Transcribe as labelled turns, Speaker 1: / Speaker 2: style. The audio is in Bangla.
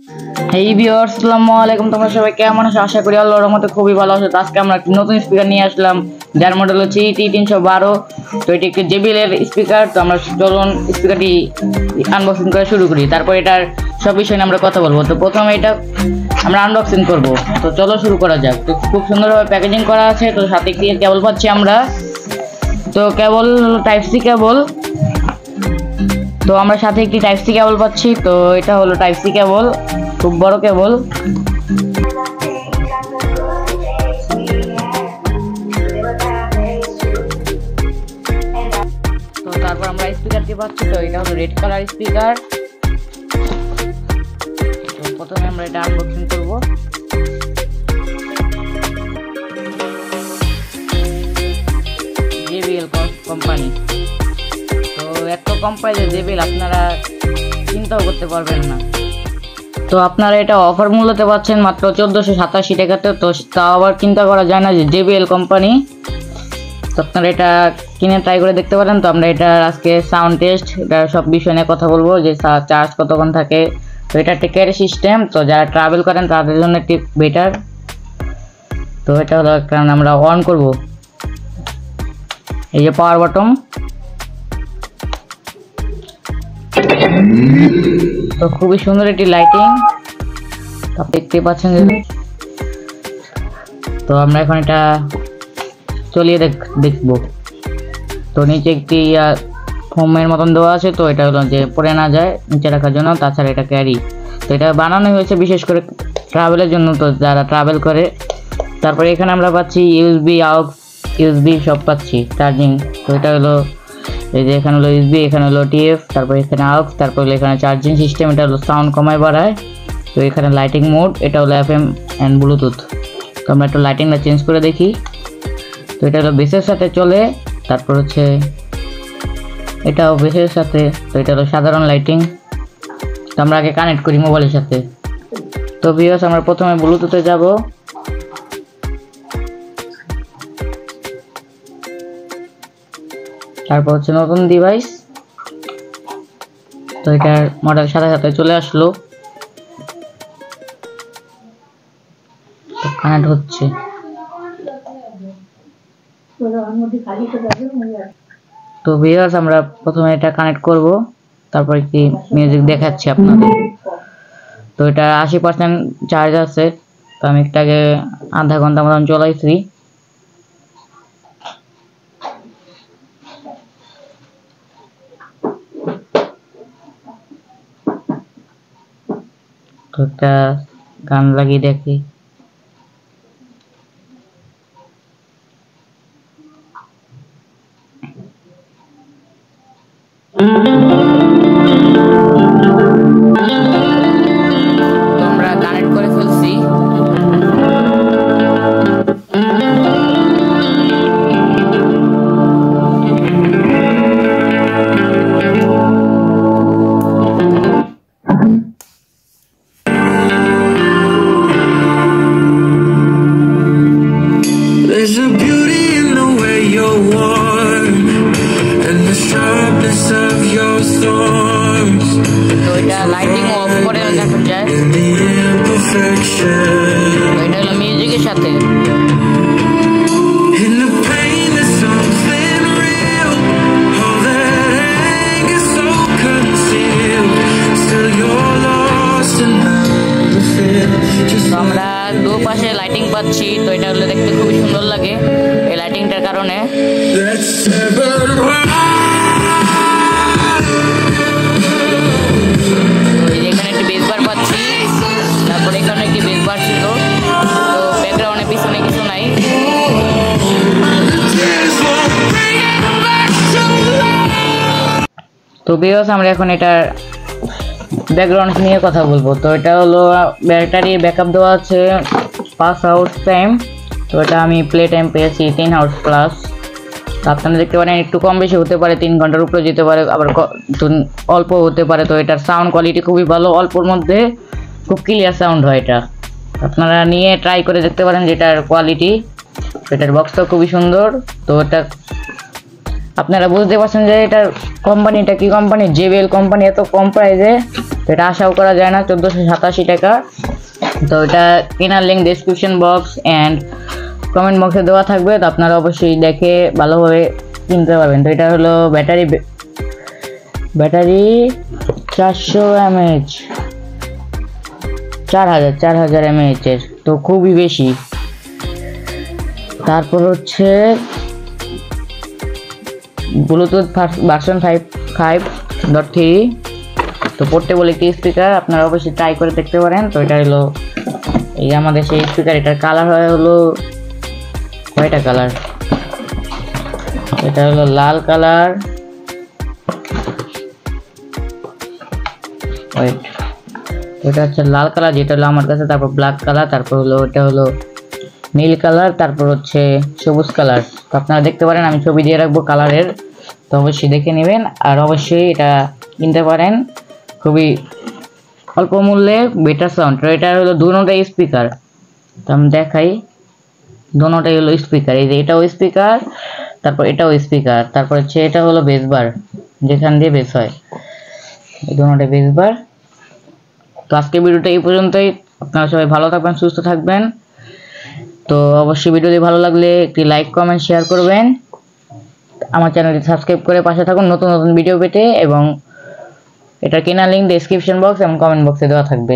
Speaker 1: এই ভিউয়ার্স আসসালামু আলাইকুম, তোমরা সবাই কেমন আছো? আশা করি আল্লাহর রহমতে খুবই ভালো আছো। আজকে আমরা একটা নতুন স্পিকার নিয়ে আসলাম, যার মডেল হচ্ছে ET312। তো এটি একটি JBL এর স্পিকার। তো আমরা চলুন স্পিকারটি আনবক্সিং করা শুরু করি, তারপর এটার সব বিষয় নিয়ে আমরা কথা বলবো। তো প্রথমে এটা আমরা আনবক্সিং করব, তো চলো শুরু করা যাক। তো খুব সুন্দরভাবে প্যাকেজিং করা আছে। তো সাথে একটি কেবল পাচ্ছি আমরা, তো কেবল টাইপ সি কেবল। তো আমরা সাথে একটি টাইপ সি কেবল পাচ্ছি। তো এটা হলো টাইপ সি কেবল, খুব বড় কেবল। তো তারপর আমরা স্পিকারটি পাচ্ছি। তো এটা হলো রেড কালার স্পিকার। তো প্রথমে আমরা এটা আনবক্সিং করব। JBL company. তো এত কম প্রাইসে JBL আপনারা চিন্তাও করতে পারবেন না। তো আপনারা এটা অফার মূল্যতে পাচ্ছেন মাত্র 1487 টাকাতে। তো তাও আবার চিন্তা করা যায় না যে JBL কোম্পানি। তো আপনারা এটা কিনে ট্রাই করে দেখতে পারেন। তো আমরা এটা আজকে সাউন্ড টেস্ট, এটা সব বিষয় নিয়ে কথা বলবো, যে চার্জ কতক্ষণ থাকে। তো এটা একটা ক্যারি সিস্টেম, তো যারা ট্রাভেল করেন তাদের জন্য একটি বেটার। তো এটা হলো কারণ আমরা অন করব, এই যে পাওয়ার বাটন। তো খুবই সুন্দর একটি লাইটিং আপনি দেখতে পাচ্ছেন। তো আমরা এখন এটা চলিয়ে দেখবো। তো নিচে একটি ফোমের মতন দেওয়া আছে। তো এটা হলো যে পড়ে না যায় নিচে রাখার জন্য, তাছাড়া এটা ক্যারি। তো এটা বানানো হয়েছে বিশেষ করে ট্রাভেলের জন্য, তো যারা ট্রাভেল করে। তারপরে এখানে আমরা পাচ্ছি ইউএসবি, আউক্স, ইউএসবি সব পাচ্ছি, চার্জিং। তো এটা হলো এই যে এখানে হলো USB, এখানে হলো TF, তারপর এখানে AUX, তারপর এখানে চার্জিং সিস্টেম। এটা হলো সাউন্ড কমায় বাড়ায়। তো এখানে লাইটিং মোড, এটা হলো FM অ্যান্ড ব্লুটুথ। তো আমরা একটু লাইটিংটা চেঞ্জ করে দেখি। তো এটা হলো বেসের সাথে চলে, তারপর হচ্ছে এটাও বেসের সাথে। তো এটা হলো সাধারণ লাইটিং। তো আমরা আগে কানেক্ট করি মোবাইলের সাথে। তো ভিউয়ার্স আমরা প্রথমে ব্লুটুথে যাব। তারপর হচ্ছে নতুন ডিভাইস। তো এটার মডেল সাথে সাথে চলে আসলো, কানেক্ট হচ্ছে। তো ভিউয়ার্স আমরা প্রথমে এটা কানেক্ট করব, তারপর কি মিউজিক দেখাচ্ছি আপনাদের। তো এটা 80% চার্জ আছে। তো আমি এটাকে আধা ঘন্টা মতন চলাইছি। তো একটা গান লাগিয়ে দেখি। আমরা কানেক্ট করে ফেলছি।
Speaker 2: There's a beauty in the way you're warm and the sharpness of your storms.
Speaker 1: তো এটা লাইটিং অফ করে দেখা যায়।
Speaker 2: In the imperfection.
Speaker 1: তো এটা হলো মিউজিকের সাথে।
Speaker 2: In the pain there's something real. All that anger so concealed. Still you're lost and out of feel.
Speaker 1: তো আমরা দুপাশে লাইটিং পাচ্ছি। তো এটা হলো দেখতে খুবই সুন্দর লাগে এই লাইটিংটার কারণে।
Speaker 2: Let's sever
Speaker 1: এখানে একটি বেস বার পাচ্ছি, তারপরে এখানে একটি বেস বার ছিল। তো ব্যাকগ্রাউন্ডে পিছনে কিছু নাই। তো ভিউয়ার্স আমরা এখন এটার ব্যাকগ্রাউন্ড নিয়ে কথা বলবো। তো এটা হলো ব্যাটারি ব্যাকআপ দেওয়া আছে 5 আওয়ার্স টাইম। তো এটা আমি প্লে টাইম পেয়েছি 3 আওয়ার্স প্লাস। তো আপনারা দেখতে পারেন একটু কম বেশি হতে পারে, 3 ঘন্টার উপরে যেতে পারে, আবার অল্প হতে পারে। তো এটার সাউন্ড কোয়ালিটি খুবই ভালো, অল্পর মধ্যে খুব ক্লিয়ার সাউন্ড হয় এটা। আপনারা নিয়ে ট্রাই করে দেখতে পারেন যেটার কোয়ালিটি। এটার বক্সটাও খুবই সুন্দর। তো এটা আপনারা বুঝতে পারছেন যে এটার কোম্পানিটা কি কোম্পানি, JBL কোম্পানি এত কম প্রাইসে। তো এটা আশাও করা যায় না 1487 টাকা। তো এটা কেনার link description box and comment বক্সে দেওয়া থাকবে, তো আপনারা অবশ্যই দেখে ভালোভাবে কিনতে পারবেন। তো এটা হলো ব্যাটারি 400 mAh, 4000 mAh এর, তো খুবই বেশি। তারপর হচ্ছে ব্লুটুথ ভার্সন 5.3, তো পোর্টেবল একটি স্পিকার, আপনারা অবশ্যই ট্রাই করে দেখতে পারেন। তো এটা হলো এই আমাদের সেই স্পিকার, এটার কালার হলো কয়টা কালার, এটা হলো লাল কালার, এটা হচ্ছে লাল কালার যেটা হলো আমার কাছে, তারপর ব্ল্যাক কালার, তারপর হলো এটা হলো নীল কালার, তারপর হচ্ছে সবুজ কালার। তো আপনারা দেখতে পারেন, আমি ছবি দিয়ে রাখবো কালারের, তো অবশ্যই দেখে নেবেন। আর অবশ্যই এটা কিনতে পারেন খুবই অল্প মূল্যে, বেটার সাউন্ড। তো এটা হলো দুটোটাই স্পিকার, তো আমি দেখাই, দুটোটাই হলো স্পিকার। এই যে এটাও স্পিকার, তারপর এটাও স্পিকার, তারপর হচ্ছে এটা হলো বেস বার, যেখান দিয়ে বেস হয়, এই দুটোটাই বেস বার। তো আজকে ভিডিওটা এই পর্যন্তই, আপনারা সবাই ভালো থাকবেন, সুস্থ থাকবেন। তো অবশ্যই ভিডিওটি ভালো লাগলে একটি লাইক কমেন্ট শেয়ার করবেন, আমার চ্যানেলটি সাবস্ক্রাইব করে পাশে থাকুন নতুন নতুন ভিডিও পেতে, এবং এটা কেনার লিঙ্ক ডেসক্রিপশন বক্স এবং কমেন্ট বক্সে দেওয়া থাকবে।